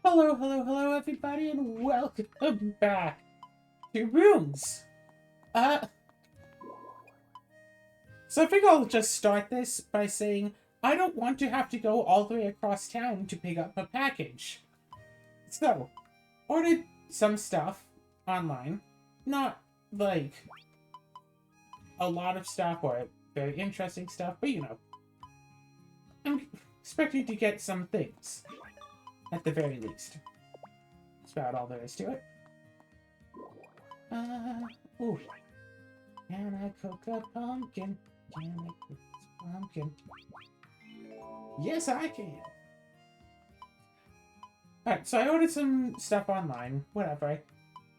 Hello, hello, hello, everybody, and welcome back to Rooms. Uh, so I think I'll just start this by saying I don't want to have to go all the way across town to pick up a package. So, ordered some stuff online. Not, like, a lot of stuff or very interesting stuff, but I'm expecting to get some things, at the very least. That's about all there is to it. Ooh. Can I cook a pumpkin? Can I cook this pumpkin? Yes, I can! Alright, so I ordered some stuff online, whatever.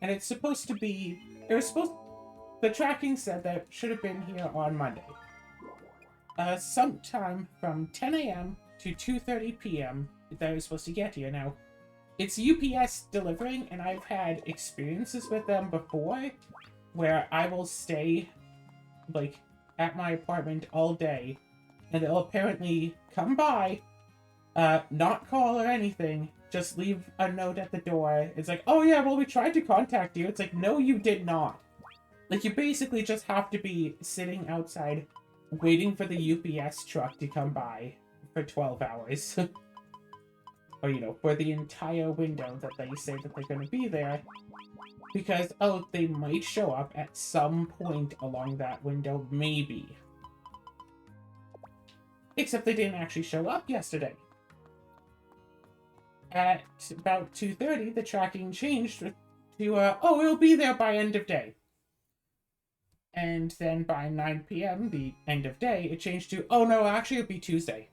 And it's supposed to be... The tracking said that it should have been here on Monday. Sometime from 10 a.m. to 2:30 p.m. that I was supposed to get here. Now, it's UPS delivering, and I've had experiences with them before where I will stay, like, at my apartment all day, and they'll apparently come by, not call or anything, just leave a note at the door. It's like, oh yeah, well, we tried to contact you. It's like, no, you did not. Like, you basically just have to be sitting outside waiting for the UPS truck to come by for 12 hours. Or, for the entire window that they say that they're going to be there. Because, oh, they might show up at some point along that window, maybe. Except they didn't actually show up yesterday. At about 2:30, the tracking changed to, oh, it'll be there by end of day. And then by 9 p.m., the end of day, it changed to, oh no, actually it'll be Tuesday.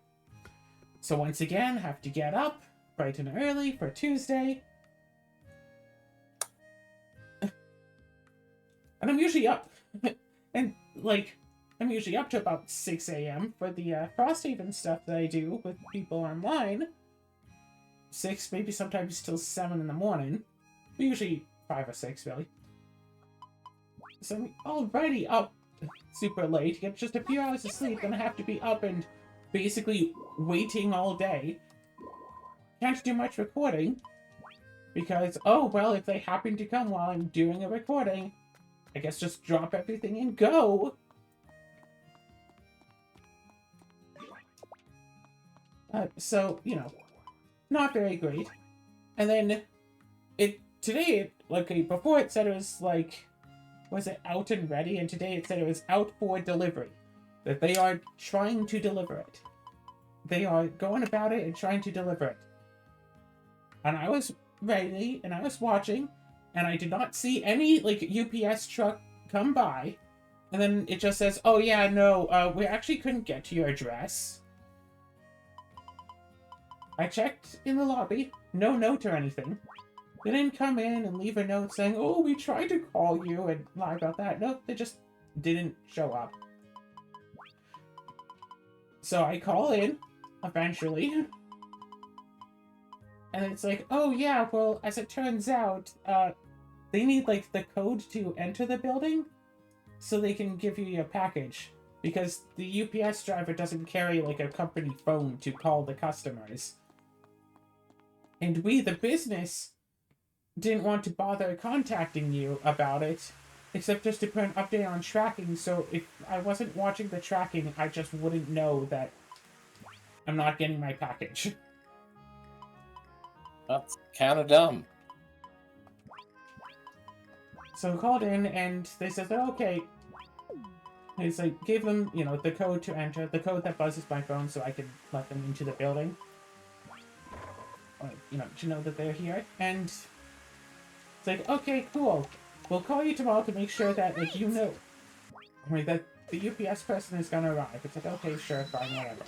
So once again, have to get up bright and early for Tuesday. And I'm usually up. And, I'm usually up to about 6 a.m. for the Frosthaven stuff that I do with people online. 6, maybe sometimes till 7 in the morning. But usually 5 or 6, really. So I'm already up super late. Get just a few hours of sleep, then I have to be up and basically waiting all day. Can't do much recording. Because, oh, well, if they happen to come while I'm doing a recording, I guess just drop everything and go. So, not very great. And then, today, before it said it was, was it out and ready? And today it said it was out for delivery. That they are trying to deliver it. They are going about it and trying to deliver it. And I was ready, and I was watching, and I did not see any, UPS truck come by. And then it just says, oh yeah, no, we actually couldn't get to your address. I checked in the lobby, no note or anything. They didn't come in and leave a note saying, oh, we tried to call you and lie about that. Nope, they just didn't show up. So I call in, eventually. And it's like, oh yeah, well, as it turns out, they need, the code to enter the building so they can give you your package. Because the UPS driver doesn't carry, a company phone to call the customers. And we, the business, didn't want to bother contacting you about it, except just to put an update on tracking, so if I wasn't watching the tracking, I just wouldn't know that I'm not getting my package. That's kind of dumb. So I called in, and they said, okay. It's gave them, the code to enter, the code that buzzes my phone so I can let them into the building. Or, to know that they're here. And it's like, okay, cool. We'll call you tomorrow to make sure that, that the UPS person is gonna arrive. It's like, okay, sure, fine, whatever.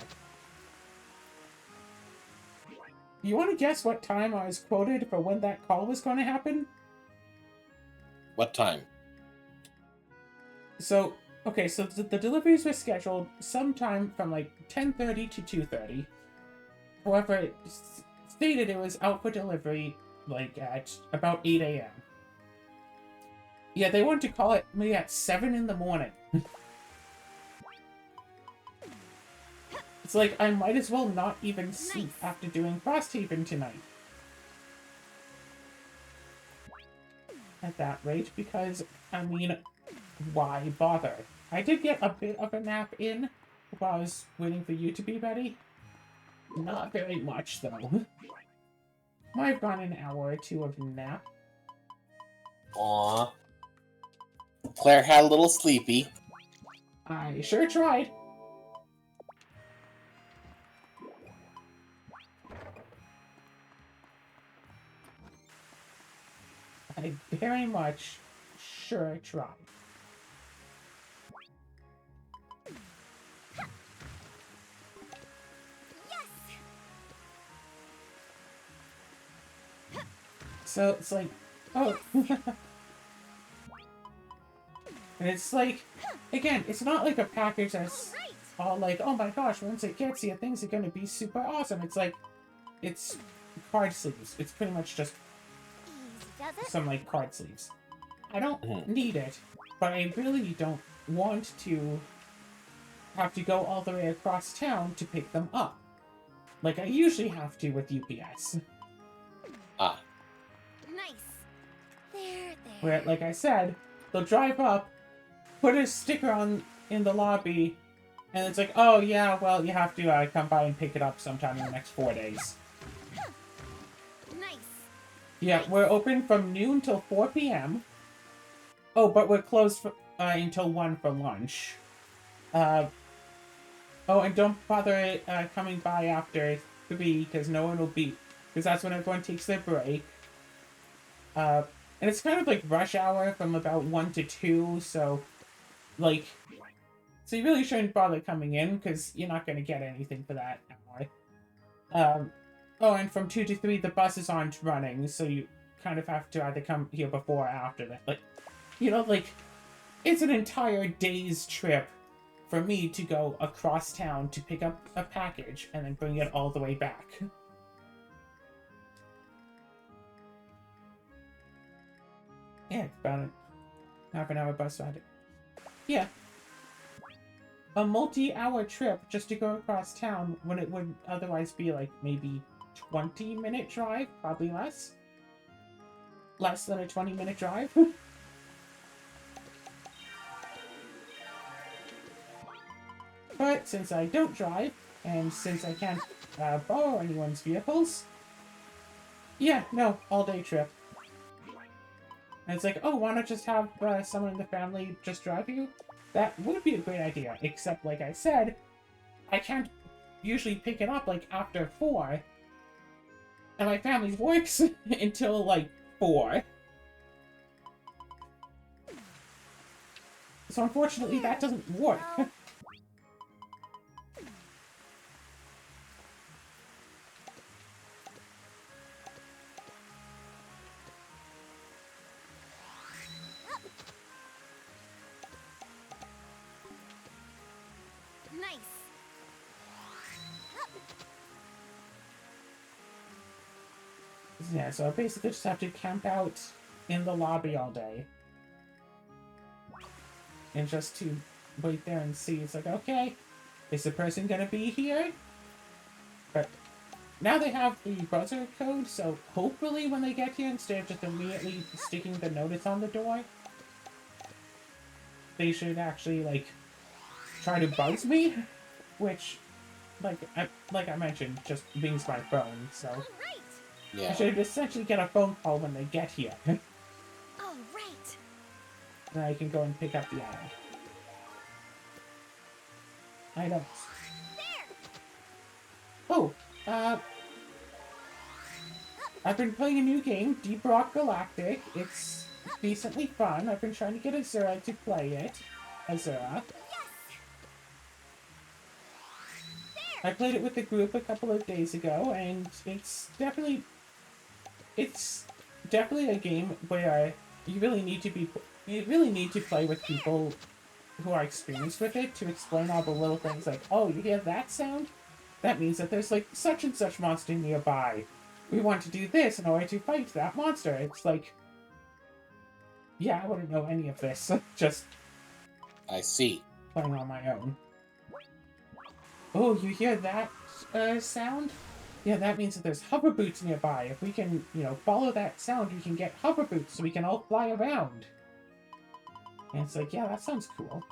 You want to guess what time I was quoted for when that call was going to happen? What time? So, okay, so the deliveries were scheduled sometime from 10:30 to 2:30. However, it stated it was out for delivery at about 8 a.m. Yeah, they wanted to call it me at 7 in the morning. It's I might as well not even sleep after doing Frosthaven tonight. at that rate because, I mean, why bother? I did get a bit of a nap in while I was waiting for you to be ready. Not very much, though. Might have gone an hour or two of nap. Aw. Claire had a little sleepy. I sure tried. I very much sure tried. So it's like, oh. And it's like, again, it's not like a package that's all like, oh my gosh, once it gets you, things are going to be super awesome. It's like, it's card sleeves. It's pretty much just some, like, card sleeves. I don't need it, but I really don't want to have to go all the way across town to pick them up. Like I usually have to with UPS. Ah. Nice. There. Where, like I said, they'll drive up, put a sticker on in the lobby, and it's like, oh yeah, well, you have to come by and pick it up sometime in the next 4 days. Nice. Yeah, we're open from noon till 4 p.m. Oh, but we're closed for, until 1 for lunch. Oh, and don't bother coming by after 3, because no one will be... Because that's when everyone takes their break. And it's kind of like rush hour from about 1 to 2, so... Like... So you really shouldn't bother coming in, because you're not going to get anything for that hour. Oh, and from 2 to 3, the buses aren't running, so you kind of have to either come here before or after that. Like, you know, like, it's an entire day's trip for me to go across town to pick up a package and then bring it all the way back. Yeah, about a half an hour bus ride. Yeah. A multi-hour trip just to go across town when it would otherwise be like maybe 20-minute drive, probably less. Less than a 20-minute drive. But since I don't drive, and since I can't borrow anyone's vehicles, yeah, no, all-day trip. And it's like, oh, why not just have someone in the family just drive you? That would be a great idea, except, like I said, I can't usually pick it up, like, after 4. And my family works until, like, 4. So unfortunately, that doesn't work. Nice. Yeah, so I basically just have to camp out in the lobby all day. And just to wait there and see. It's like, okay, is the person gonna be here? But now they have the buzzer code, so hopefully when they get here, instead of just immediately sticking the notice on the door, they should actually, like, try to buzz me, which, like I mentioned, just rings my phone, so... All right. Yeah. I should essentially get a phone call when they get here. All right. Then I can go and pick up the item. Items. Oh, I've been playing a new game, Deep Rock Galactic. It's decently fun. I've been trying to get Azura to play it. Azura. I played it with the group a couple of days ago, and it's definitely a game where you really need to play with people who are experienced with it to explain all the little things like, oh, you hear that sound? That means that there's like such and such monster nearby. We want to do this in order to fight that monster. It's like, yeah, I wouldn't know any of this. Just I see. playing on my own. Oh, you hear that sound? Yeah, that means that there's hover boots nearby. If we can, follow that sound, we can get hover boots so we can all fly around. And it's like, yeah, that sounds cool.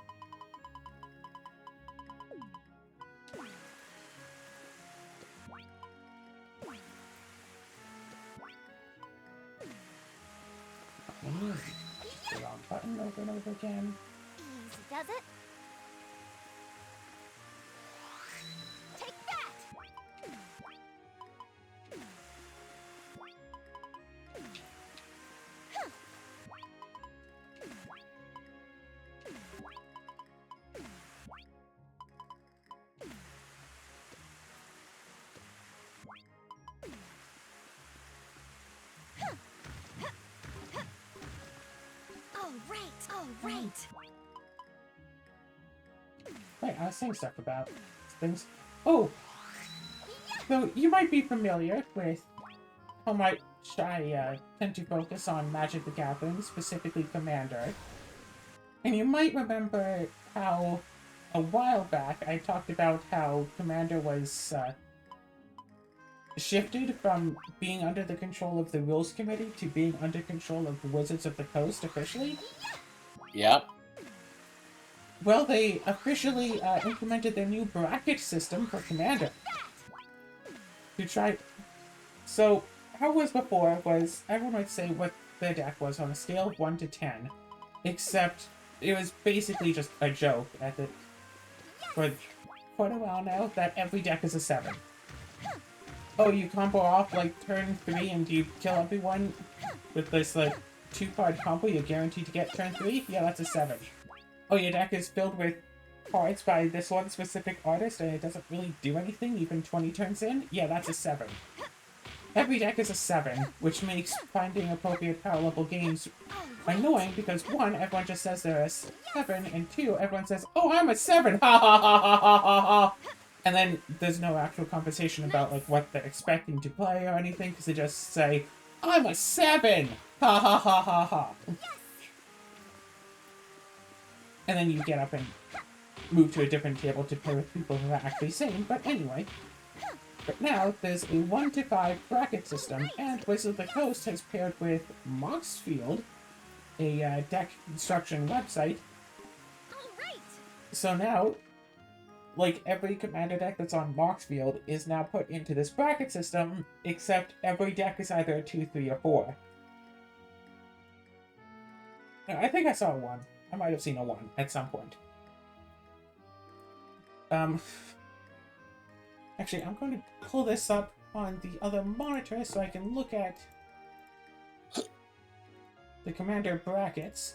The wrong button over and over again. Easy does it. Take that! All right. Right, I was saying stuff about things. Oh! So, you might be familiar with how much I tend to focus on Magic the Gathering, specifically Commander. And you might remember how, a while back, I talked about how Commander was shifted from being under the control of the Rules Committee to being under control of the Wizards of the Coast officially. Yep. Well, they officially implemented their new bracket system for Commander. To try... So, how it was before was, everyone would say what their deck was on a scale of 1 to 10. Except, it was basically just a joke at the... For quite a while now, that every deck is a 7. Oh, you combo off, like, turn 3 and you kill everyone with this, like, 2-card combo you're guaranteed to get turn 3? Yeah, that's a 7. Oh, your deck is filled with cards by this one specific artist and it doesn't really do anything even 20 turns in? Yeah, that's a 7. Every deck is a 7, which makes finding appropriate power level games annoying because 1, everyone just says they're a 7, and 2, everyone says, oh, I'm a 7! Ha ha ha ha ha ha ha! And then there's no actual conversation about like what they're expecting to play or anything, because they just say, I'm a 7! Ha ha ha ha ha! And then you get up and move to a different table to play with people who are actually sane, but anyway. But now, there's a 1 to 5 bracket system, and Wizards of the Coast has paired with Moxfield, a deck construction website. So now, like every Commander deck that's on Moxfield is now put into this bracket system, except every deck is either a 2, 3, or 4. Now, I think I saw a 1. I might have seen a 1 at some point. Actually, I'm going to pull this up on the other monitor so I can look at the Commander brackets.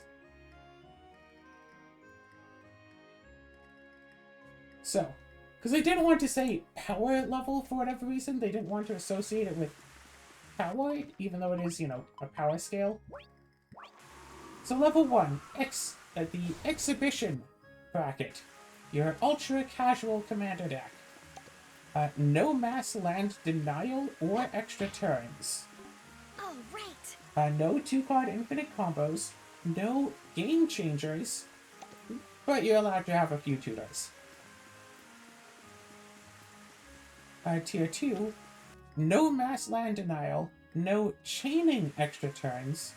So, because they didn't want to say power level for whatever reason, they didn't want to associate it with power, even though it is, a power scale. So level 1, the Exhibition bracket. Your ultra casual Commander deck. No mass land denial or extra turns. All right. No 2-card infinite combos. No game changers. But you're allowed to have a few tutors. Tier 2. No mass land denial. No chaining extra turns.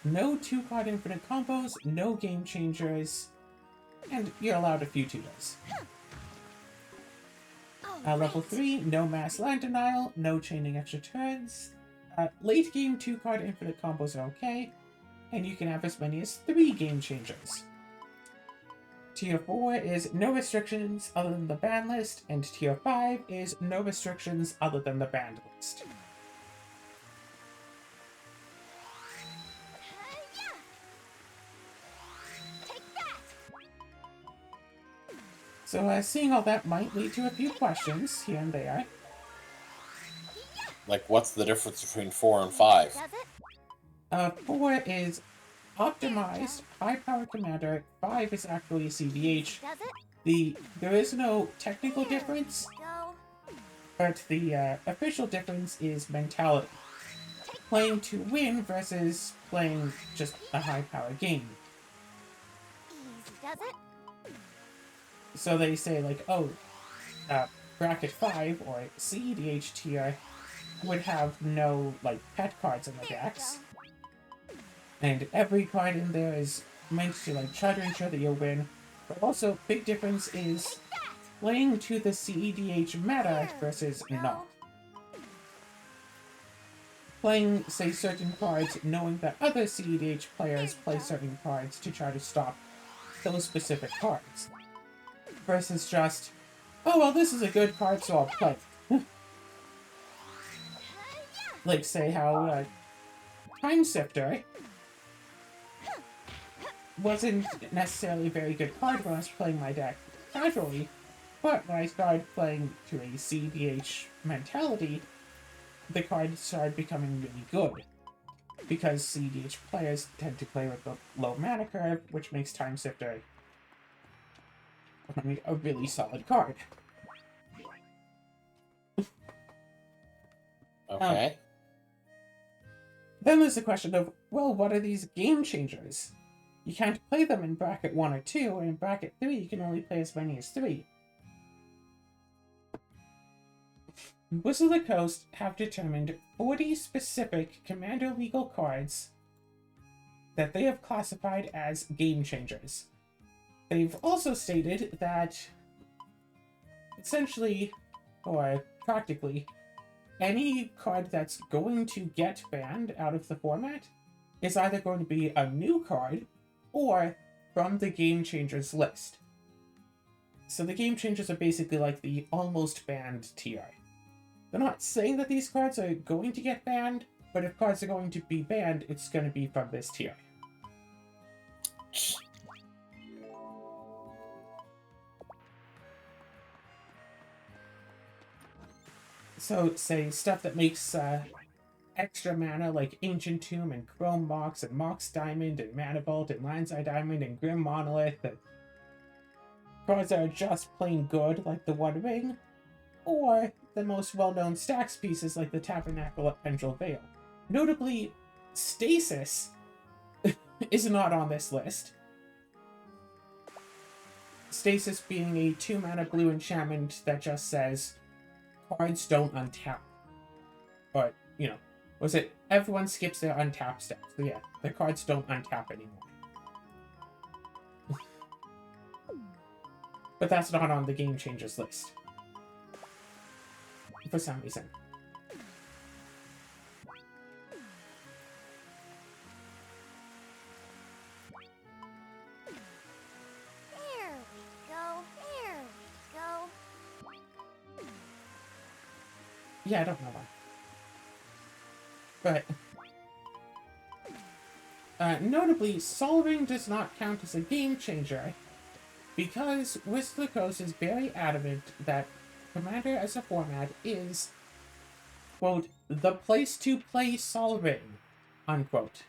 No 2-card infinite combos. No game changers. And you're allowed a few tutors. Level 3, no mass land denial, no chaining extra turns. Late game 2-card infinite combos are okay, and you can have as many as 3 game changers. Tier 4 is no restrictions other than the ban list, and Tier 5 is no restrictions other than the banned list. So, seeing all that might lead to a few questions here and there. Like, what's the difference between 4 and 5? 4 is optimized, high-power commander. 5 is actually a CVH. There is no technical difference, but the official difference is mentality. Playing to win versus playing just a high-power game. So they say, like, oh, bracket 5 or CEDH tier would have no, like, pet cards in the decks. And every card in there is meant to, like, try to ensure that you'll win. But also, big difference is playing to the CEDH meta versus not. Playing, say, certain cards, knowing that other CEDH players play certain cards to try to stop those specific cards. Versus just, oh, well, this is a good card, so I'll play it. Like, say, how Time Sifter wasn't necessarily a very good card when I was playing my deck casually, but when I started playing to a CDH mentality, the card started becoming really good. Because CDH players tend to play with the low mana curve, which makes Time Sifter a really solid card. Okay. Then there's the question of, well, what are these game changers? You can't play them in bracket 1 or 2, and in bracket 3 you can only play as many as 3. Wizards of the Coast have determined 40 specific Commander legal cards that they have classified as game changers. They've also stated that, essentially, or practically, any card that's going to get banned out of the format is either going to be a new card or from the Game Changers list. So the Game Changers are basically like the almost banned tier. They're not saying that these cards are going to get banned, but if cards are going to be banned, it's going to be from this tier. So, say, stuff that makes extra mana, like Ancient Tomb and Chrome Mox and Mox Diamond and Mana Vault and Lion's Eye Diamond and Grim Monolith, and cards that are just plain good, like the One Ring, or the most well-known stacks pieces like the Tabernacle at Pendrell Vale. Notably, Stasis is not on this list. Stasis being a 2-mana blue enchantment that just says, cards don't untap. Or, you know, was it everyone skips their untap steps? So yeah, the cards don't untap anymore. But that's not on the Game Changers list. For some reason. There we go. There we go. Yeah, I don't know why. But notably, Sol Ring does not count as a game changer because Wizards of the Coast is very adamant that Commander as a format is, quote, the place to play Sol Ring, unquote.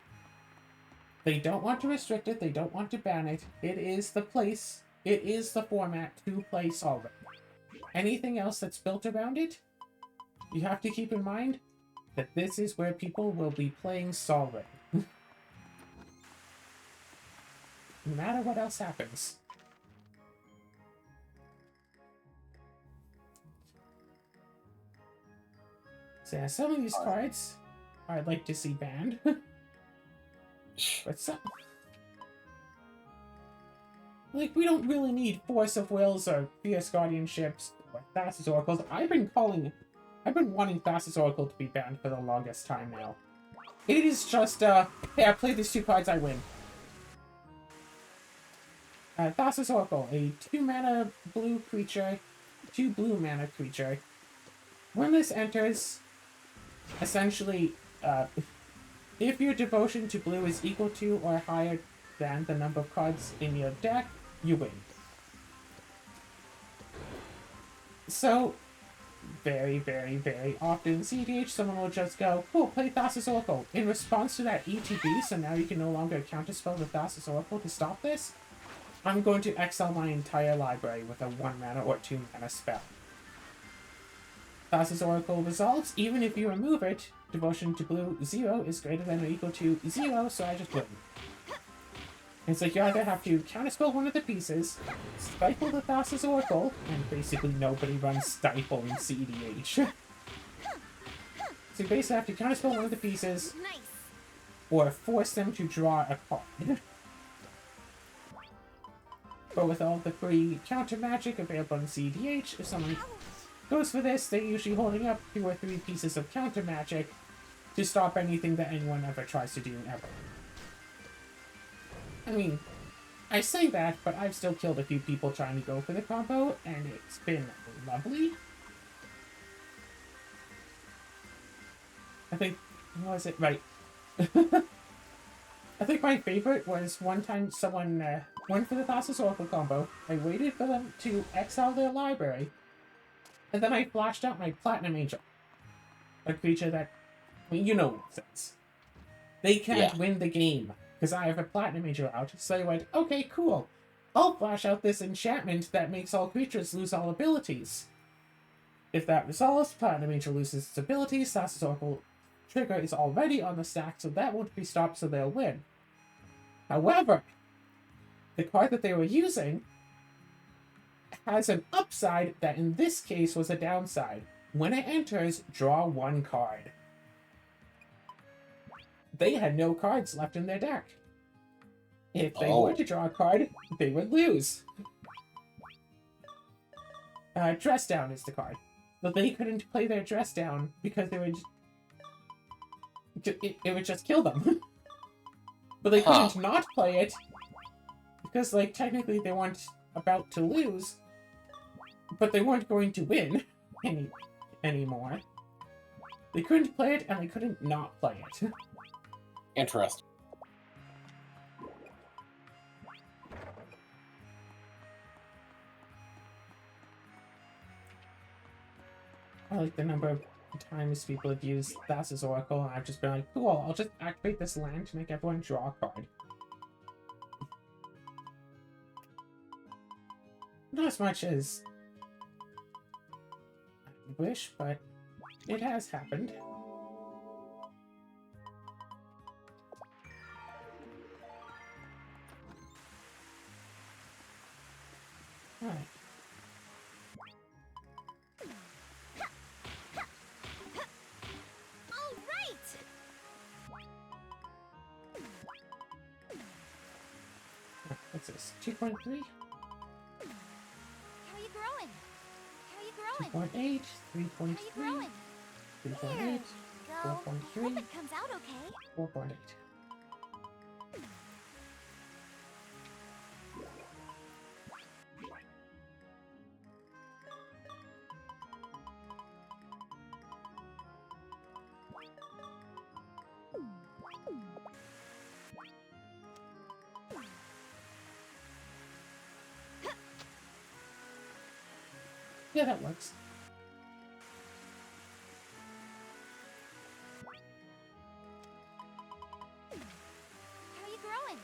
They don't want to restrict it, they don't want to ban it. It is the place, it is the format to play Sol Ring. Anything else that's built around it, you have to keep in mind that this is where people will be playing Sol Ring. No matter what else happens. So yeah, some of these cards I'd like to see banned. But some... like, we don't really need Force of Wills or Fierce Guardianships or Thassa's Oracles. I've been wanting Thassa's Oracle to be banned for the longest time now. It is just, hey, I play these 2 cards, I win. Thassa's Oracle, a 2-mana blue creature, 2 blue mana creature. When this enters, essentially, if your devotion to blue is equal to or higher than the number of cards in your deck, you win. So, very, very, very often in CDH, someone will just go, cool, play Thassa's Oracle. In response to that ETB, so now you can no longer counterspell with Thassa's Oracle to stop this, I'm going to exile my entire library with a 1-mana or 2-mana spell. Thassa's Oracle resolves, even if you remove it, devotion to blue 0 is greater than or equal to 0, so I just win. It's like you either have to counterspell one of the pieces, stifle the Thassa's Oracle, and basically nobody runs Stifle in CDH. So you basically have to counterspell one of the pieces, Nice. or force them to draw a card. But with all the free counter magic available in CDH, if someone goes for this, they're usually holding up 2 or 3 pieces of counter magic to stop anything that anyone ever tries to do ever. I mean, I say that, but I've still killed a few people trying to go for the combo, and it's been lovely. I think, what was it? Right. I think my favorite was one time someone went for the Thassa's Oracle combo. I waited for them to exile their library, and then I flashed out my Platinum Angel. A creature that, I mean, you know what sense. They can't win the game, because I have a Platinum Angel out, so I went, okay, cool. I'll flash out this enchantment that makes all creatures lose all abilities. If that resolves, Platinum Angel loses its abilities, Thassa's Oracle trigger is already on the stack, so that won't be stopped, so they'll win. However, the card that they were using has an upside that in this case was a downside. When it enters, draw 1 card. They had no cards left in their deck. If they were to draw a card, they would lose. Dress Down is the card. But they couldn't play their Dress Down because they would... It would just kill them. But they couldn't not play it because, like, technically they weren't about to lose, but they weren't going to win anymore. They couldn't play it, and they couldn't not play it. Interesting. I like the number of times people have used Thassa's Oracle, and I've just been like, cool, I'll just activate this land to make everyone draw a card. Not as much as I wish, but it has happened. Alright. What's this? 2.3? How are you growing? How are you growing? 2.8, How are you 3.3, growing? 3.8, Go. I hope 4.3, it comes out okay. 4.8. Yeah, that works. How are you growing?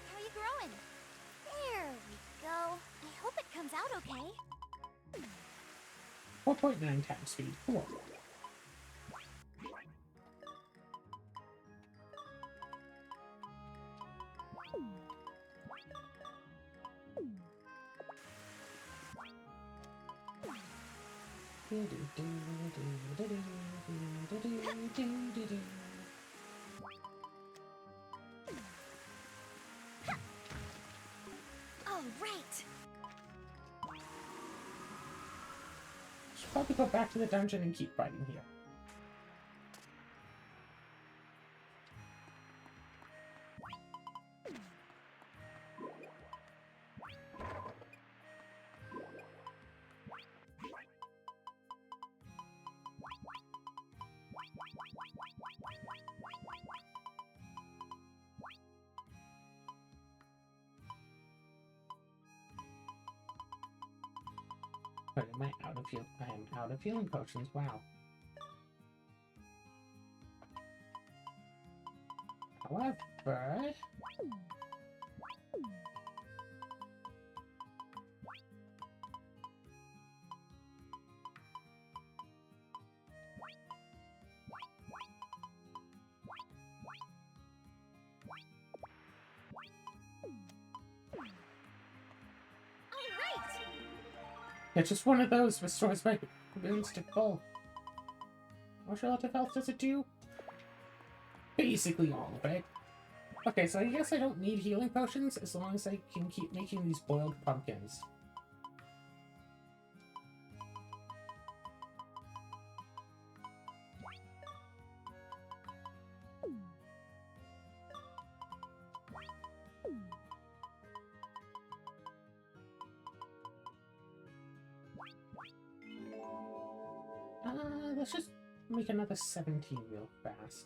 How are you growing? There we go. I hope it comes out okay. 4.9 times speed. Cool. All right. Should probably go back to the dungeon and keep fighting here. But am I out of heal? I am out of healing potions. Wow. However, It's just one of those restores my wounds to full. What relative health does it do? Basically all of it. Okay, so I guess I don't need healing potions as long as I can keep making these boiled pumpkins. Let's just make another 17 real fast.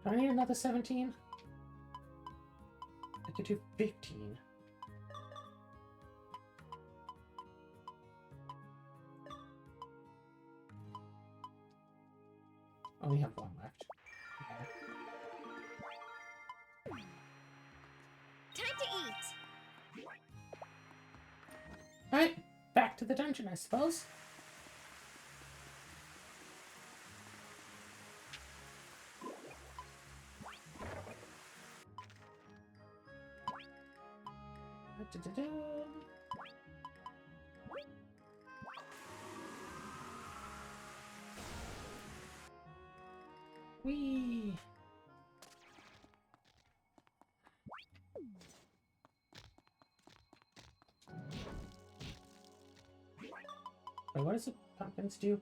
Do I need another 17? I could do 15. Only have one left. Okay. Time to eat. Alright, back to the dungeon, I suppose. Da-da-da. Whee! Wait, what does the pumpkins do?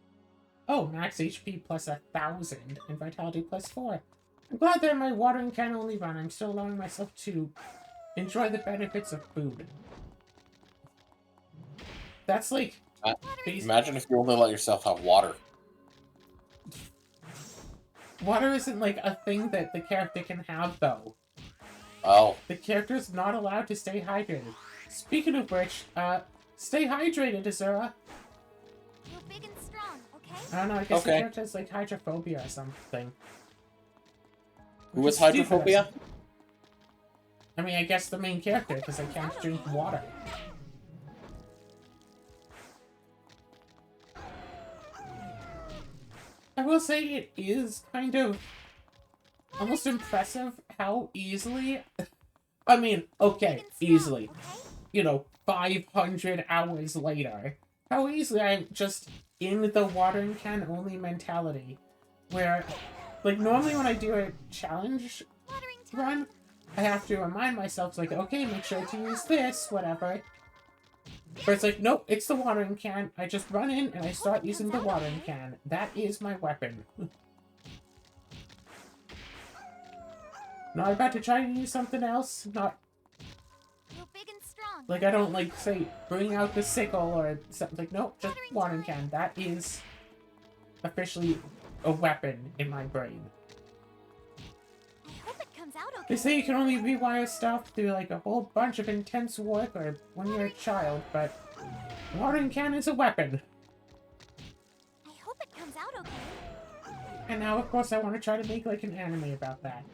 Oh, max HP plus 1,000 and vitality plus 4. I'm glad that my watering can only run. I'm still allowing myself to enjoy the benefits of food. That's like... Imagine if you only let yourself have water. Water isn't like a thing that the character can have, though. Oh. The character's not allowed to stay hydrated. Speaking of which, stay hydrated, Azura. You're big and strong, okay? I don't know, I guess the Okay. character has like hydrophobia or something. Who is Which is stupid, hydrophobia? I mean, I guess the main character, because I can't drink water. I will say it is kind of almost impressive how easily... I mean, okay, easily. You know, 500 hours later. How easily I'm just in the watering can only mentality. Where, like, normally when I do a challenge run, I have to remind myself, like, okay, make sure to use this, whatever. But it's like, nope, it's the watering can. I just run in and I start using the watering can. That is my weapon. Not about to try to use something else. Not You're big and strong. like I don't like say bring out the sickle or something. Like nope, just watering can. That is officially a weapon in my brain. I hope it comes out okay. They say you can only rewire stuff through like a whole bunch of intense work or when you're a child, but watering can is a weapon. I hope it comes out okay. And now, of course, I want to try to make like an anime about that.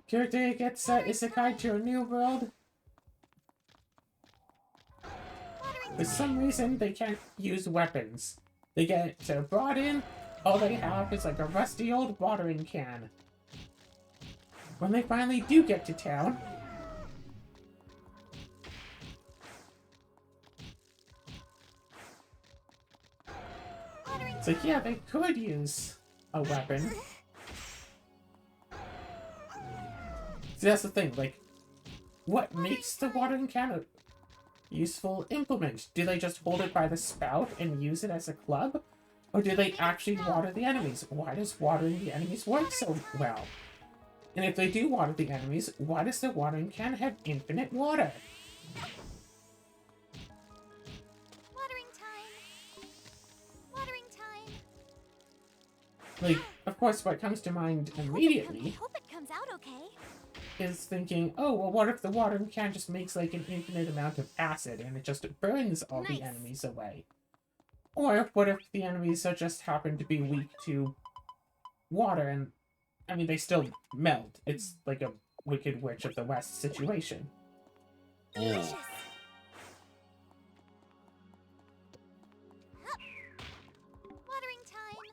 Character gets isekai to a new world. For some reason, they can't use weapons. They get brought in, all they have is like a rusty old watering can. When they finally do get to town, it's like, yeah, they could use a weapon. See, that's the thing, like, what makes the watering can a useful implement? Do they just hold it by the spout and use it as a club? Or do they actually water the enemies? Why does watering the enemies work so well? And if they do water the enemies, why does the watering can have infinite water? Watering time. Watering time. Like, of course, what comes to mind I immediately hope it comes out okay. is thinking, oh, well, what if the watering can just makes, like, an infinite amount of acid and it just burns all the Nice. enemies away? Or what if the enemies just happen to be weak to water and, I mean, they still melt. It's like a Wicked Witch of the West situation. Delicious. Watering time.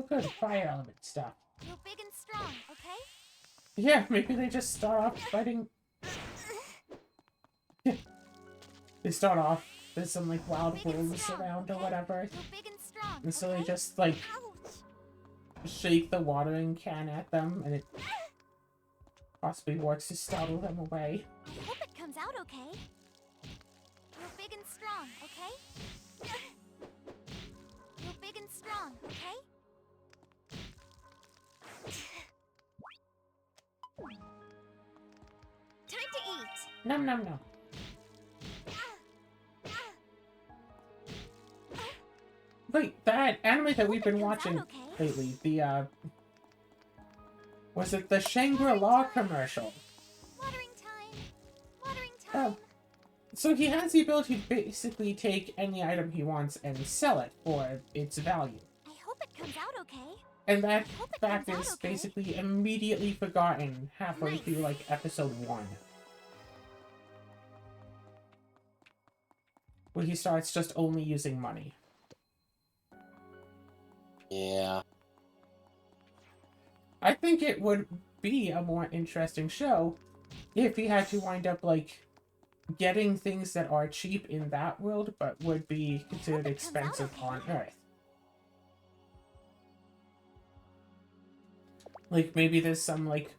good fire element stuff. You're big and strong, okay? Yeah, maybe they just start off fighting. They start off, there's some like wild wolves around or whatever. You're big and strong, And so they okay? just like Ouch! shake the watering can at them and it possibly works to startle them away. I hope it comes out okay. You're big and strong, okay? You're big and strong, okay? Time to eat! Nom nom nom. Wait, that anime that we've been watching lately, the was it the Shangri-La commercial? Watering time! Watering time! Oh. So he has the ability to basically take any item he wants and sell it for its value. I hope it comes out okay. And that I hope it fact comes out is okay. basically immediately forgotten halfway Nice. through, like, episode 1. Where he starts just only using money. Yeah. I think it would be a more interesting show if he had to wind up, like, getting things that are cheap in that world, but would be considered it comes out expensive okay. on Earth. Like, maybe there's some, like,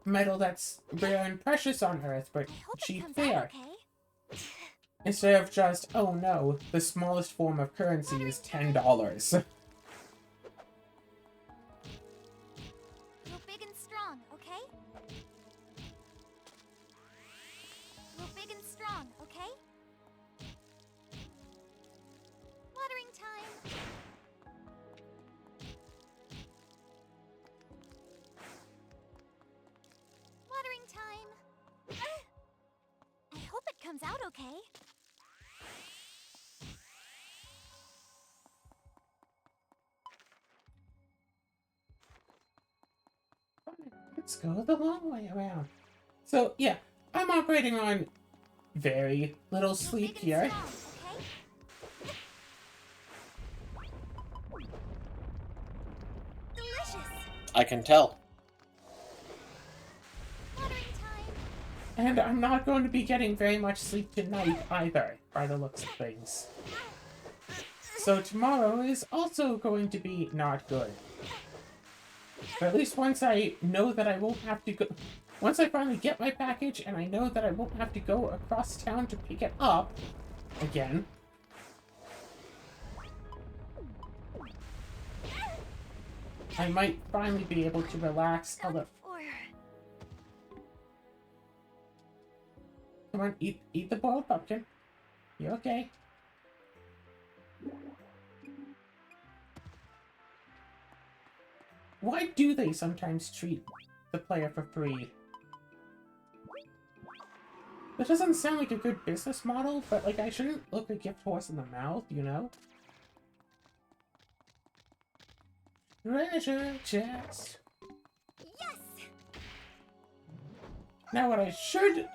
metal that's rare and precious on Earth, but I hope it cheap comes there. out okay. Instead of just, oh no, the smallest form of currency is $10. You're big and strong, okay? You're big and strong, okay? Watering time! Watering time! I hope it comes out okay. Let's go the long way around. So, yeah, I'm operating on very little You're sleep big here. and strong, okay? Delicious! I can tell. Watering time! And I'm not going to be getting very much sleep tonight either, by the looks of things. So tomorrow is also going to be not good. But at least once I know that I won't have to go... Once I finally get my package and I know that I won't have to go across town to pick it up again, I might finally be able to relax a little. Come on, eat the boiled pumpkin. You okay? Why do they sometimes treat the player for free? That doesn't sound like a good business model, but like I shouldn't look a gift horse in the mouth, you know? Treasure chest. Yes! Now what I should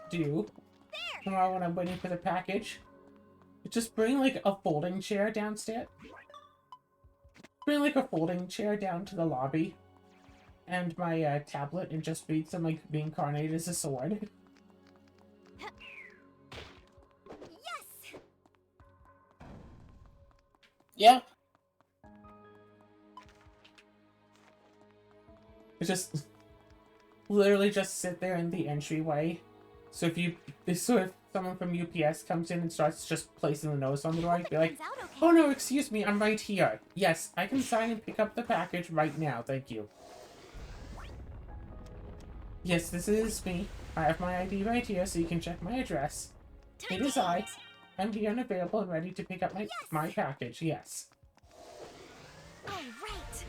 do tomorrow when I'm waiting for the package is just bring like a folding chair downstairs. Bring like a folding chair down to the lobby and my tablet and just beat some like reincarnated as a sword. Yes! Yeah. Just literally just sit there in the entryway. So if someone from UPS comes in and starts just placing the notice on the door, I'd be like, Comes out okay. oh no, excuse me, I'm right here. Yes, I can sign and pick up the package right now, thank you. Yes, this is me. I have my ID right here so you can check my address. Time It is to I. eat. I'm here and available and ready to pick up my package, yes. All right.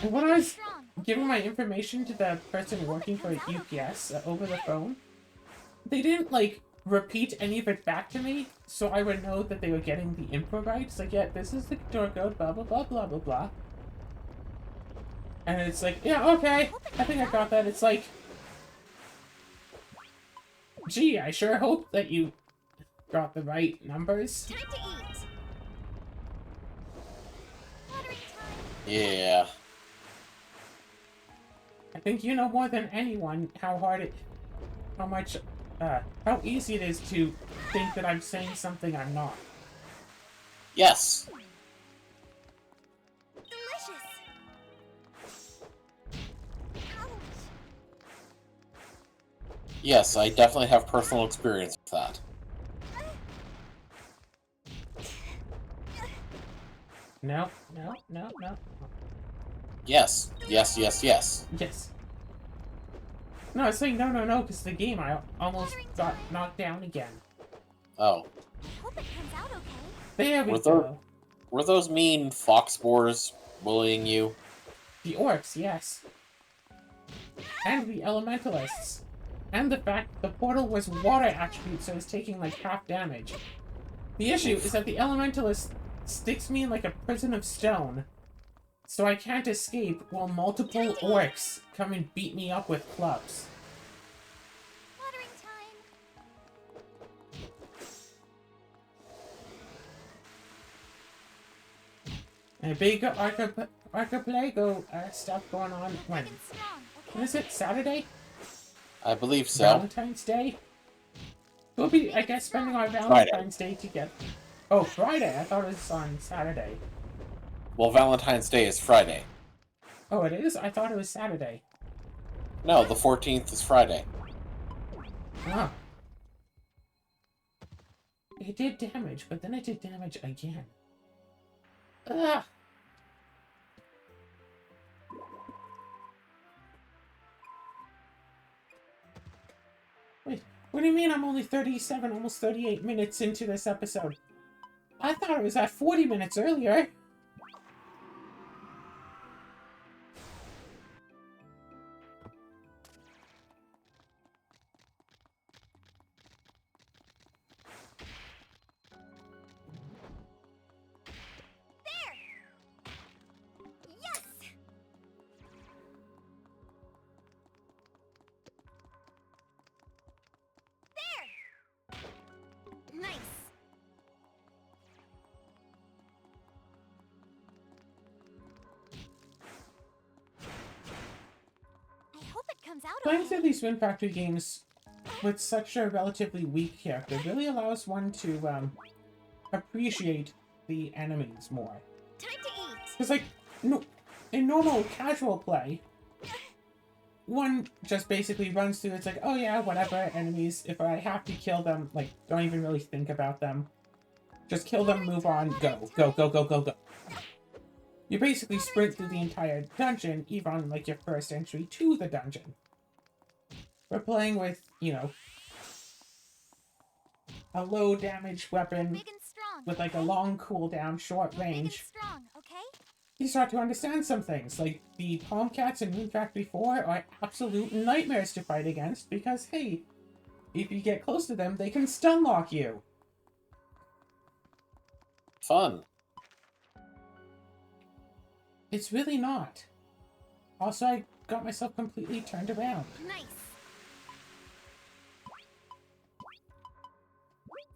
And when I was Strong. giving my information to the person working for UPS over the phone, they didn't, like, repeat any of it back to me, so I would know that they were getting the info right. It's like, yeah, this is the door code, blah, blah, blah, blah, blah, blah. And it's like, yeah, okay, I think I got that. It's like, Gee, I sure hope that you got the right numbers. Time to eat. Watering time. Yeah. I think you know more than anyone how easy it is to think that I'm saying something I'm not. Yes. Delicious. Ouch. Yes, I definitely have personal experience with that. No, no, no, no. Yes. Yes, yes, yes. Yes. No, I was saying no, because the game I almost got knocked down again. Oh. I hope it comes out okay. There we Were there- go. Were those mean fox boars bullying you? The orcs, yes. And the elementalists. And the fact the portal was water attribute, so it's taking like half damage. The issue is that the elementalist sticks me in like a prison of stone, so I can't escape while multiple orcs come and beat me up with clubs. Watering time. And a big archipelago stuff going on when? Big and strong, okay? When is it? Saturday? I believe so. Valentine's Day? We'll be, I guess, spending our Valentine's Day together. Oh, Friday. I thought it was on Saturday. Well, Valentine's Day is Friday. Oh, it is? I thought it was Saturday. No, the 14th is Friday. Huh. It did damage, but then it did damage again. Ugh. Wait, what do you mean I'm only 37, almost 38 minutes into this episode? I thought it was at 40 minutes earlier. Yes! There! Nice. I hope it comes out Playing okay. through these Wind Factory games with such a relatively weak character really allows one to appreciate the enemies more. Time to eat. Because, like, no, in normal casual play, one just basically runs through, it's like, oh yeah, whatever, enemies, if I have to kill them, like, don't even really think about them. Just kill them, move on, go, go, go, go, go, go. You basically sprint through the entire dungeon, even on, like, your first entry to the dungeon. We're playing with, you know, a low damage weapon Big and strong. with, like, a okay? long cooldown, short You're big and range. strong, okay? You start to understand some things, like the Palm Cats in Rune Factory 4 are absolute nightmares to fight against because, hey, if you get close to them, they can stun lock you. Fun. It's really not. Also, I got myself completely turned around. Nice.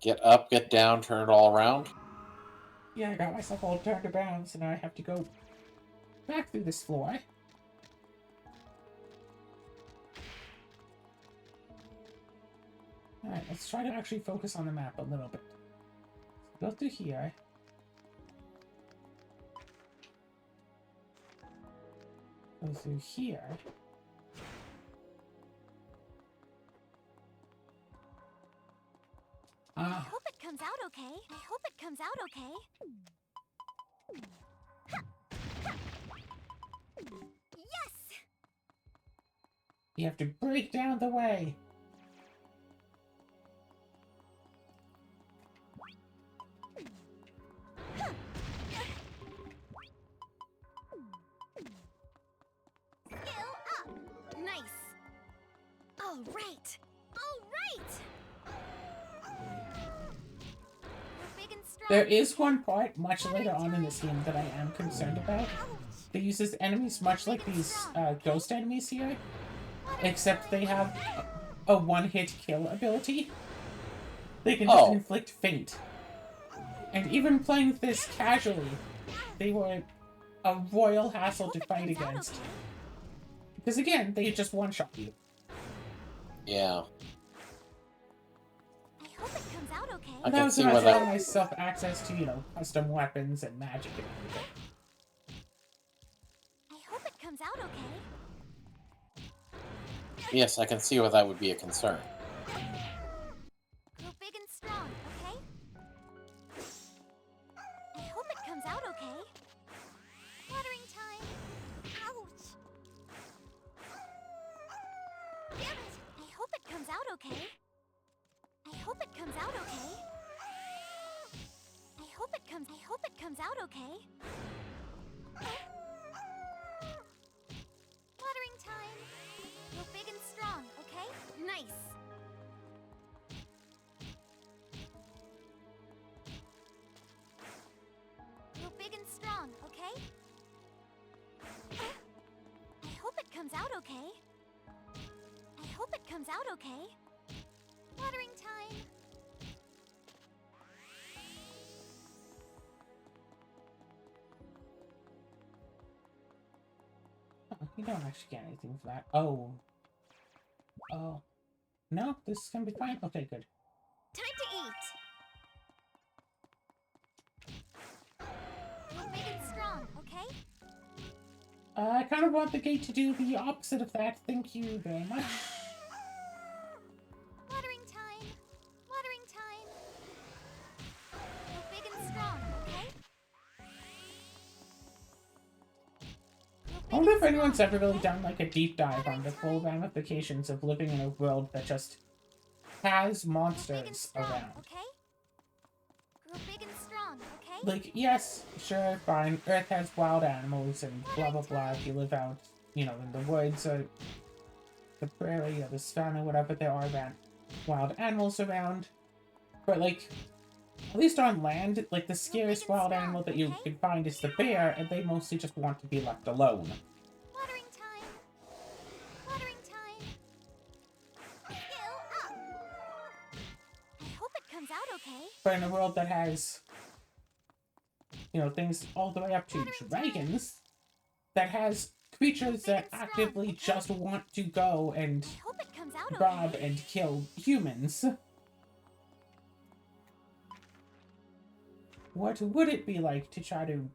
Get up, get down, turn it all around. Yeah, I got myself all turned around, so now I have to go back through this floor. Alright, let's try to actually focus on the map a little bit. Go through here. Go through here. I Ah, hope it comes out okay. I hope it comes out okay. Yes! you have to break down the way. Skill up! Nice! All right! All right! You're big and strong. There is one part much later on in this game that I am concerned about. It uses enemies much like these ghost enemies here, except they have a one-hit kill ability. They can just inflict faint. And even playing this casually, they were a royal hassle to fight against. Okay. Because again, they just one-shot you. Yeah. I hope it comes out okay. I That can was see when where I that- found myself access to, you know, custom weapons and magic and everything. I hope it comes out okay. Yes, I can see why that would be a concern. Grow big and strong, okay? I hope it comes out okay. Watering time. Ouch. Damn it. I hope it comes out okay. I hope it comes out okay. I hope it comes out okay. Watering time. Grow big and strong, okay? Nice. Grow big and strong, okay? I hope it comes out okay. I hope it comes out okay. Watering time. Oh, you don't actually get anything for that. Oh. Oh. No, this is gonna be fine. Okay, good. Time to eat. Grow big and strong, okay? I kind of want the gate to do the opposite of that. Thank you very much. Watering time. Watering time. Grow big and strong, okay? Grow I big wonder and if anyone's strong, ever really okay? done like a deep dive on the full ramifications of living in a world that just has Grow big and monsters strong, around. okay? Grow big and strong, okay? Like, yes, sure, fine. Earth has wild animals and blah blah blah. If you live out, you know, in the woods or the prairie or the savannah, whatever, there are wild animals around. But like, at least on land, like the scariest wild animal that you can find is the bear, and they mostly just want to be left alone. Watering time. Watering time. Skill up. I hope it comes out okay. But in a world that has, you know, things all the way up to dragons, that has creatures that actively just want to go and I hope it comes out rob okay. and kill humans. What would it be like to try to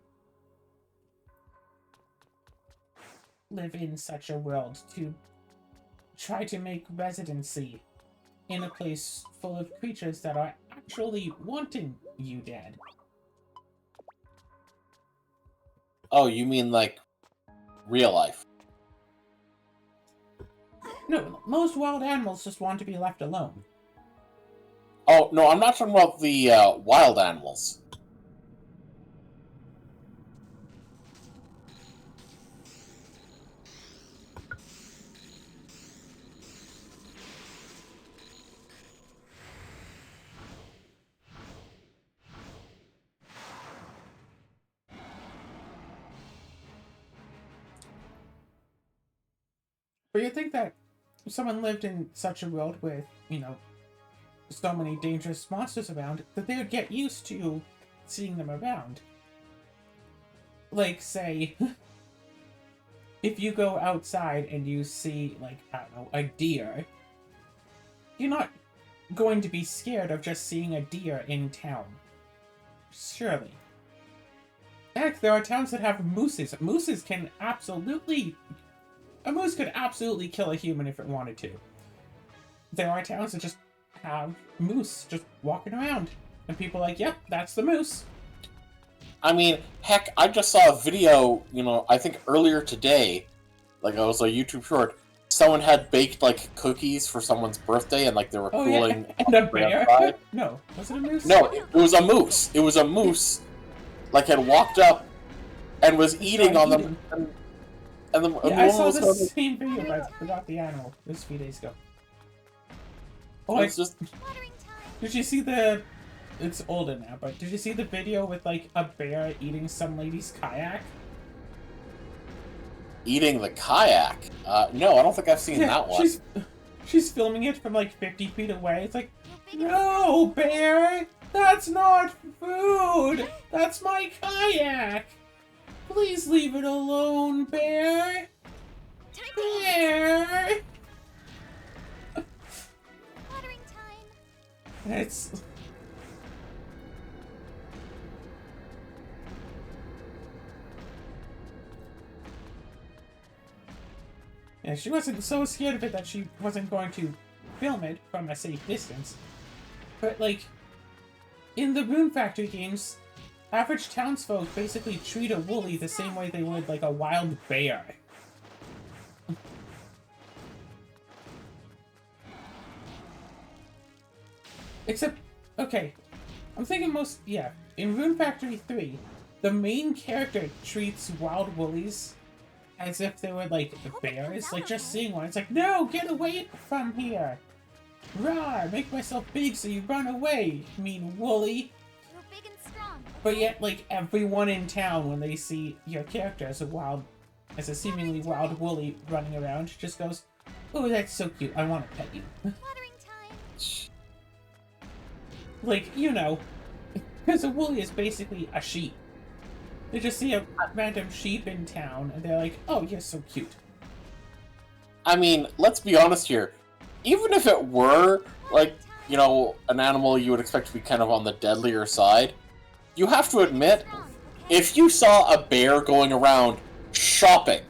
live in such a world, to try to make residency in a place full of creatures that are actually wanting you dead? Oh, you mean like real life? No, most wild animals just want to be left alone. Oh, no, I'm not talking about the wild animals. But you think that if someone lived in such a world with, you know, so many dangerous monsters around, that they would get used to seeing them around. Like, say, if you go outside and you see, like, I don't know, a deer, you're not going to be scared of just seeing a deer in town. Surely. Heck, there are towns that have mooses. Mooses can absolutely... A moose could absolutely kill a human if it wanted to. There are towns that just have moose just walking around. And people are like, yep, that's the moose. I mean, heck, I just saw a video, you know, I think earlier today, like it was a YouTube short, someone had baked, like, cookies for someone's birthday, and, like, they were Oh, cooling yeah, and a right bear? outside. No, was it a moose? No, it was a moose. It was a moose, like, had walked up and was eating on them, and the Yeah, I woman saw was the going, same video, but I forgot the animal. It was a few days ago. Oh, it's just, Watering time. did you see the... It's older now, but did you see the video with, like, a bear eating some lady's kayak? eating the kayak. No, I don't think I've seen that one. She's filming it from like 50 feet away. It's like, You're big and no, bear! That's not food! That's my kayak! Please leave it alone, bear! Time to eat. Bear! Watering time. It's... Yeah, she wasn't so scared of it that she wasn't going to film it from a safe distance. But, like, in the Rune Factory games, average townsfolk basically treat a woolly the same way they would, like, a wild bear. Except, okay, I'm thinking in Rune Factory 3, the main character treats wild woolies as if they were, like, bears. Like, just seeing one, it's like, no, get away from here! Rawr, make myself big so you run away, mean woolly! You're big and strong. But yet, like, everyone in town, when they see your character as a seemingly wild woolly running around, just goes, oh, that's so cute, I want to pet you. Watering time. Like, you know, because a woolly is basically a sheep. They just see a random sheep in town, and they're like, oh, you're so cute. I mean, let's be honest here. Even if it were, like, you know, an animal you would expect to be kind of on the deadlier side, you have to admit, Strong, okay? if you saw a bear going around shopping,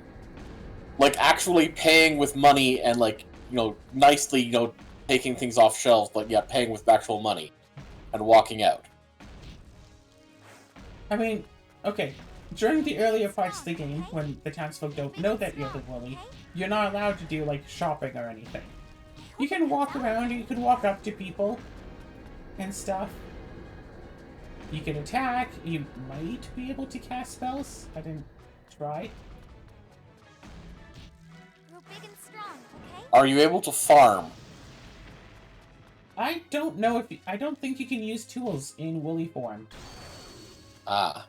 like actually paying with money and, like, you know, nicely, you know, taking things off shelves, but yeah, paying with actual money and walking out. I mean, okay, during the earlier parts of the game, when the townsfolk don't know that you're the woolly, you're not allowed to do, like, shopping or anything. You can walk around, you can walk up to people and stuff. You can attack, you might be able to cast spells. I didn't try. You're big and strong, okay? Are you able to farm? I don't know if I don't think you can use tools in woolly form. Ah.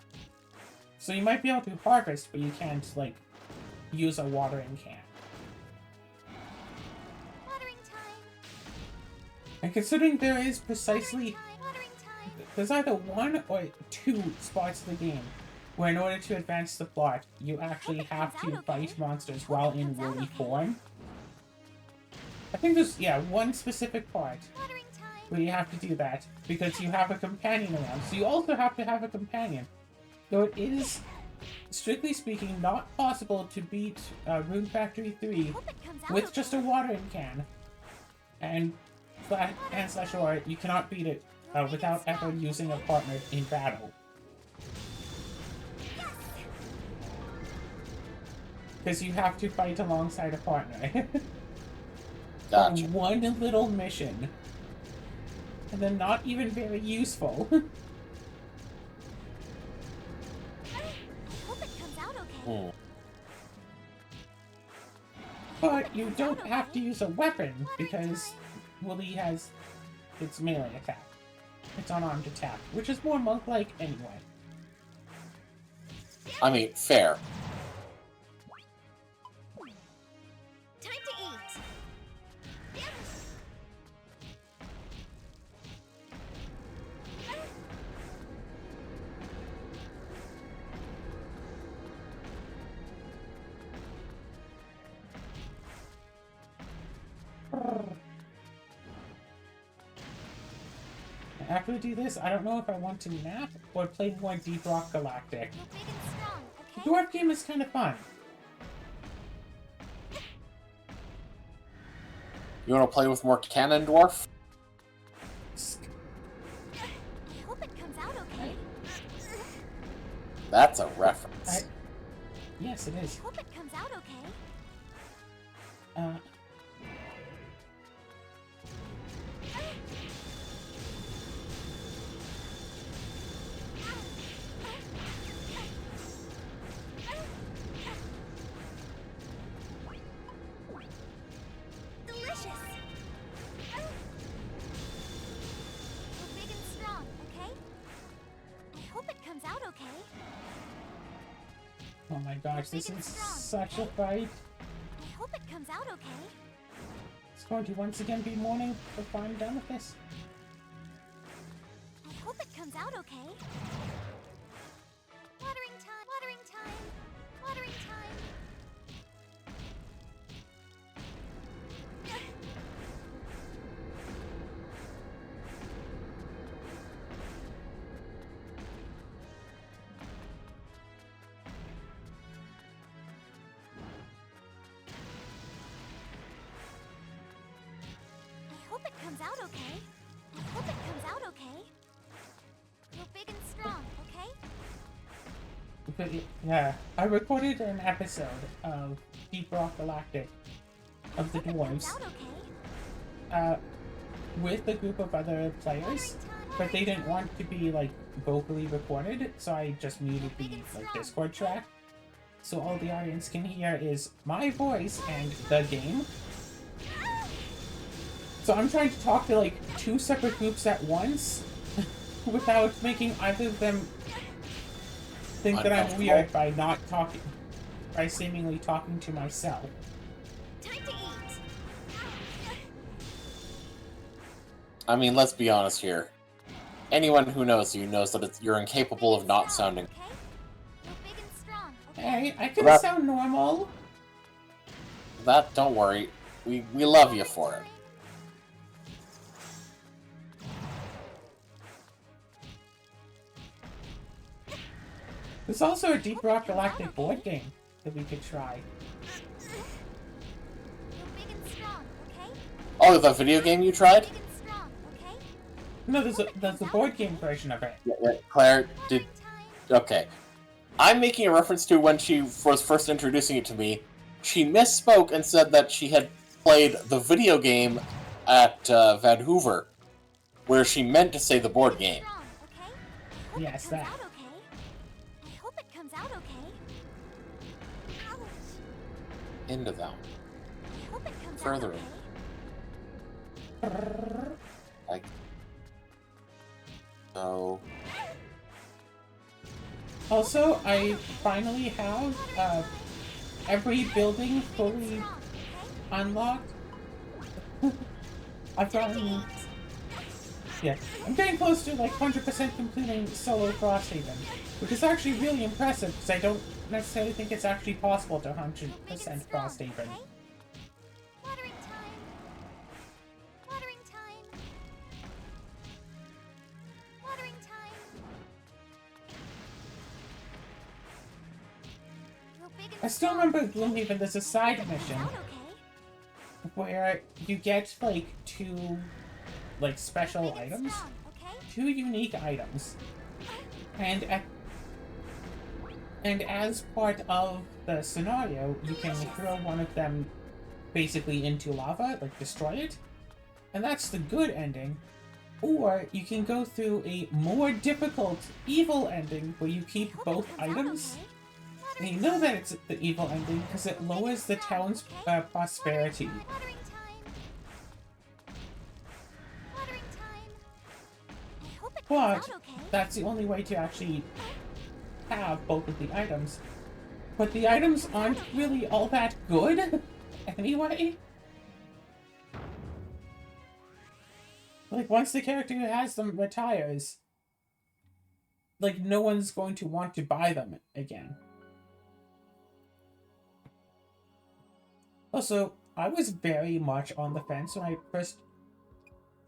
So you might be able to harvest, but you can't, like, use a watering can. Watering time. And considering there is precisely... Watering time. There's either one or two spots in the game where in order to advance the plot, you actually have to fight monsters while in woolly form. I think there's, one specific part Watering time. where you have to do that, because you have a companion around. So you also have to have a companion. Though it is, strictly speaking, not possible to beat Rune Factory 3 Hope it comes out with okay. just a watering can. And slash or you cannot beat it without ever using a partner in battle. Because you have to fight alongside a partner. Gotcha. One little mission. And then not even very useful. I hope it comes out okay. Hmm. But you don't have to use a weapon, because Woolly has its melee attack. It's unarmed attack, which is more monk-like anyway. I mean, fair. Time to eat. After we do this, I don't know if I want to nap or play more Deep Rock Galactic. You're big and strong, The okay? dwarf game is kind of fun. You want to play with more Cannon Dwarf? I hope it comes out okay. That's a reference. Yes, it is. I hope it comes out okay. Delicious. You're big and strong, okay? I hope it comes out okay. Oh my gosh, this is such a fight. I hope it comes out okay. It's going to once again be morning before I'm done with this. I hope it comes out okay. Watering time, watering time, watering time. I hope it comes out okay. I hope it comes out okay. You're big and strong, okay? But yeah, I recorded an episode of Deep Rock Galactic of the Hope it comes Dwarves out okay. with a group of other players, but they didn't want to be like vocally recorded, so I just muted the like Discord track. So all the audience can hear is my voice and the game. So I'm trying to talk to like 2 separate groups at once without making either of them think that I'm weird by not talking, by seemingly talking to myself. Time to eat. I mean, let's be honest here. Anyone who knows you knows that you're incapable of not sounding. Okay? You're big and strong, okay? Hey, I can That- sound normal. That, don't worry. We love you for it. There's also a Deep Rock Galactic board game that we could try. You're big and strong, okay? Oh, the video game you tried? Big and strong, okay? No, there's a board game version of it. Yeah, Claire, did... Time. Okay. I'm making a reference to when she was first introducing it to me. She misspoke and said that she had played the video game at Van Hoover, where she meant to say the board game. Strong, okay? I hope Yes, it comes that. out okay. I hope it comes out okay. Ouch. Into them. I hope it comes Further out in. okay. Like... So... Also, I finally have every building fully Strong, okay? unlocked. I've Time to gotten, eat. yeah, I'm getting close to like 100% completing solo Frosthaven, which is actually really impressive because I don't necessarily think it's actually possible to 100% Frosthaven. Watering time. Watering time. Watering time. You're big and I still strong, remember okay? Gloomhaven, there's a side Comes mission out okay? where you get like 2 like special Big and items, strong, okay? 2 unique items, and as part of the scenario, you can throw one of them basically into lava, like destroy it, and that's the good ending. Or you can go through a more difficult evil ending where you keep Hope it both comes out items. okay. And you know that it's the evil ending because it lowers the town's prosperity. Watering time. Watering time. I hope it comes But out okay. that's the only way to actually have both of the items. But the items aren't really all that good anyway. Like, once the character who has them retires, like, no one's going to want to buy them again. Also, I was very much on the fence when I first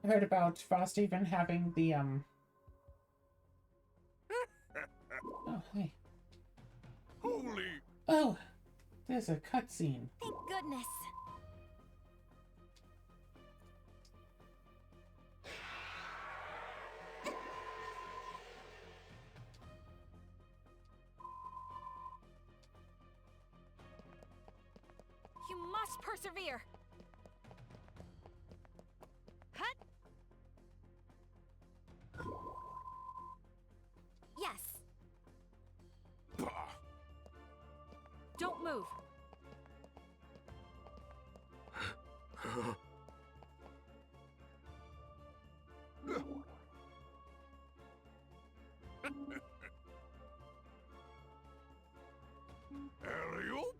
heard about Frosthaven having the, Oh, hey. Holy! Oh, there's a cutscene. Thank goodness. You must persevere. Hut. Yes. Bah! Don't move. Alley-oop?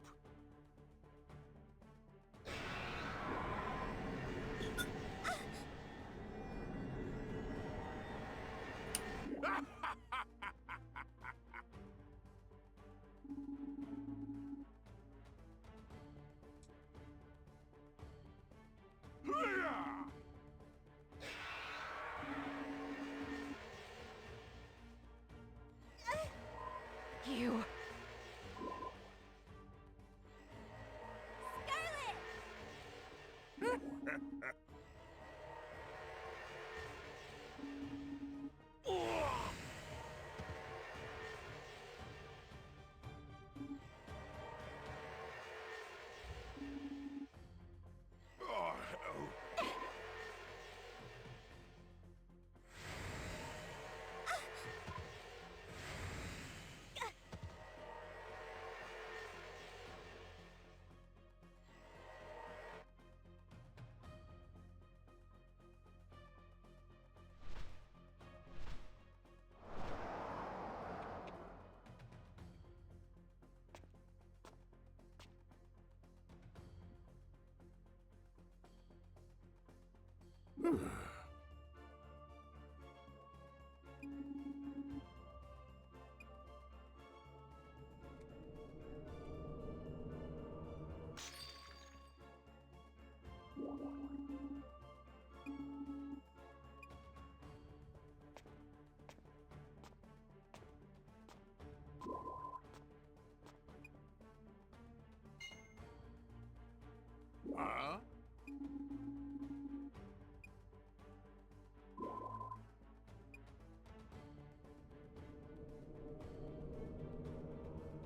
Huh?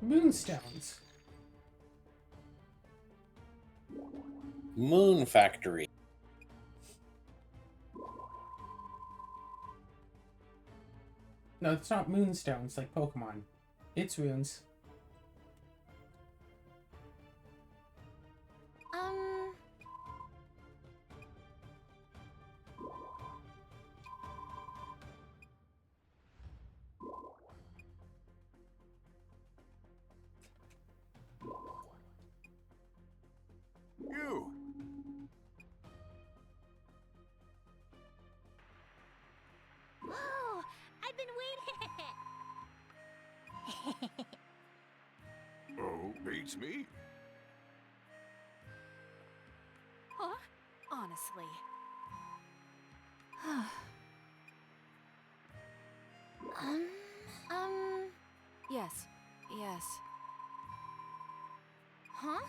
Moonstones. Moon Factory. No, it's not moonstones like Pokemon. It's runes. You! Oh, I've been waiting. Oh, beats me. Huh? Honestly. Yes. Yes. Huh?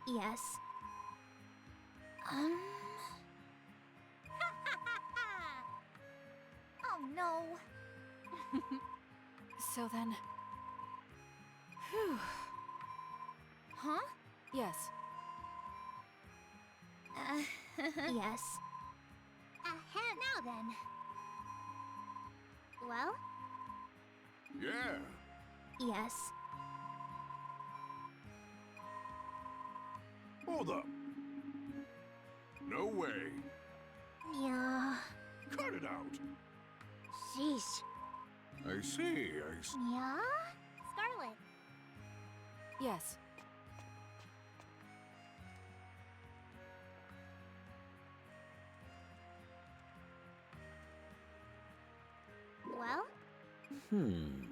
Yes. Oh no. So then. Whew. Huh? Yes. Yes. Now then. Well, Yeah. yes. Hold up. No way. Yeah. Cut it out. Sheesh. I see. Yeah? Scarlet. Yes. Well,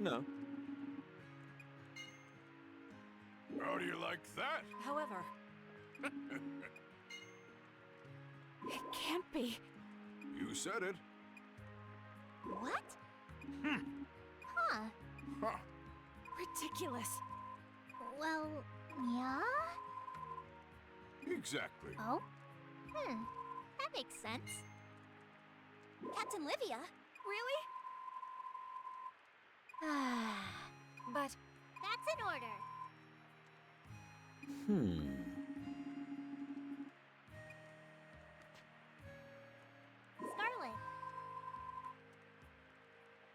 No. How do you like that? However. It can't be. You said it. what? Huh. Ha! Ridiculous. Well, yeah? Exactly. Oh? That makes sense. Captain Livia? Really? But That's in order. Scarlet.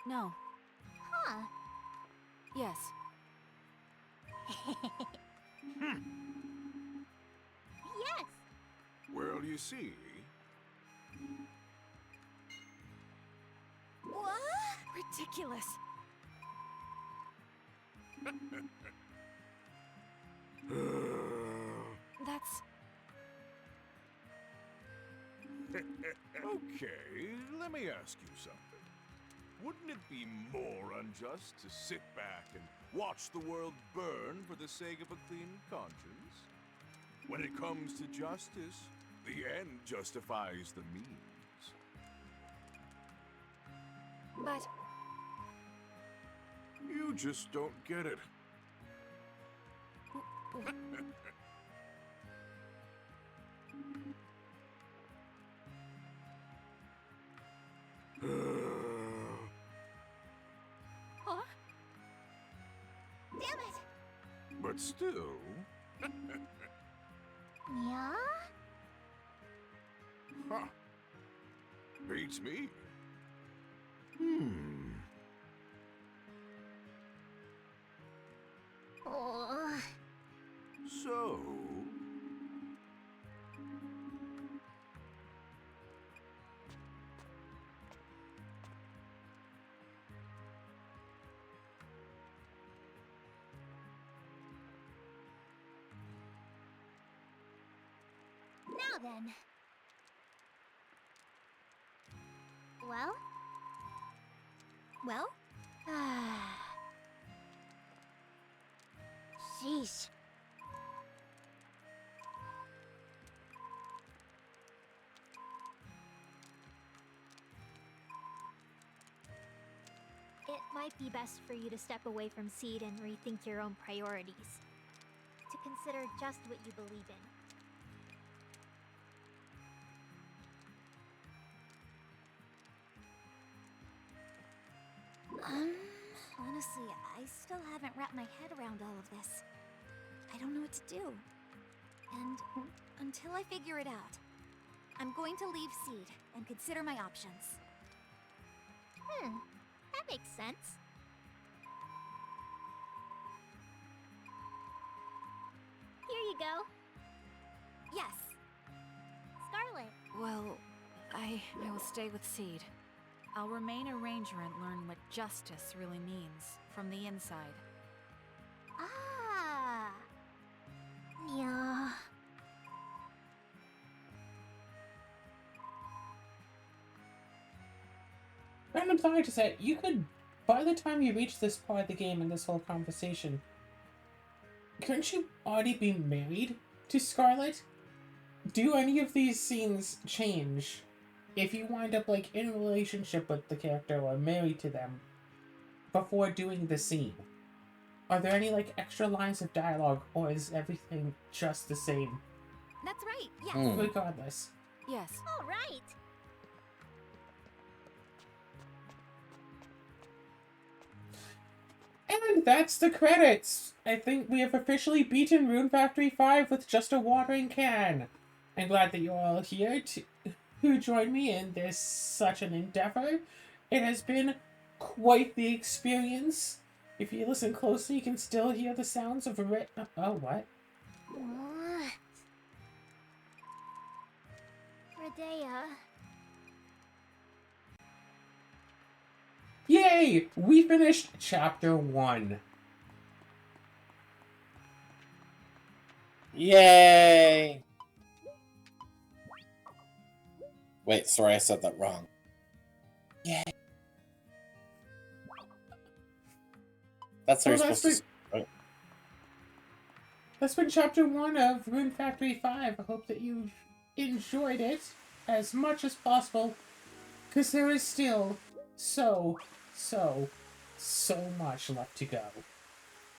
no. Huh. Yes. Yes. Well, you see. What? Ridiculous. That's. Okay, let me ask you something. Wouldn't it be more unjust to sit back and watch the world burn for the sake of a clean conscience? When it comes to justice, the end justifies the means. But. You just don't get it. Huh? Damn it. But still, Yeah? huh? Beats me. Oh. So, then. Well? Well? Sheesh. It might be best for you to step away from Seed and rethink your own priorities. To consider just what you believe in. Honestly, I still haven't wrapped my head around all of this. I don't know what to do. And until I figure it out, I'm going to leave Seed and consider my options. That makes sense. Here you go. Yes. Scarlet. Well, I will stay with Seed. I'll remain a ranger and learn what justice really means from the inside. Ah. Yeah. Random thought to say, you could, by the time you reach this part of the game and this whole conversation, couldn't you already be married to Scarlet? Do any of these scenes change if you wind up, like, in a relationship with the character or married to them before doing the scene? Are there any, like, extra lines of dialogue, or is everything just the same That's right, yes. regardless? Yes. All right. And that's the credits! I think we have officially beaten Rune Factory 5 with just a watering can. I'm glad that you're all here who joined me in this such an endeavor. It has been quite the experience. If you listen closely, you can still hear the sounds of oh, what? What? Redea. Yay! We finished Chapter 1. Yay! Wait, sorry, I said that wrong. Yay! That's how Well, you're that's supposed to. Right? That's been Chapter 1 of Rune Factory 5. I hope that you've enjoyed it as much as possible, because there is still so much left to go.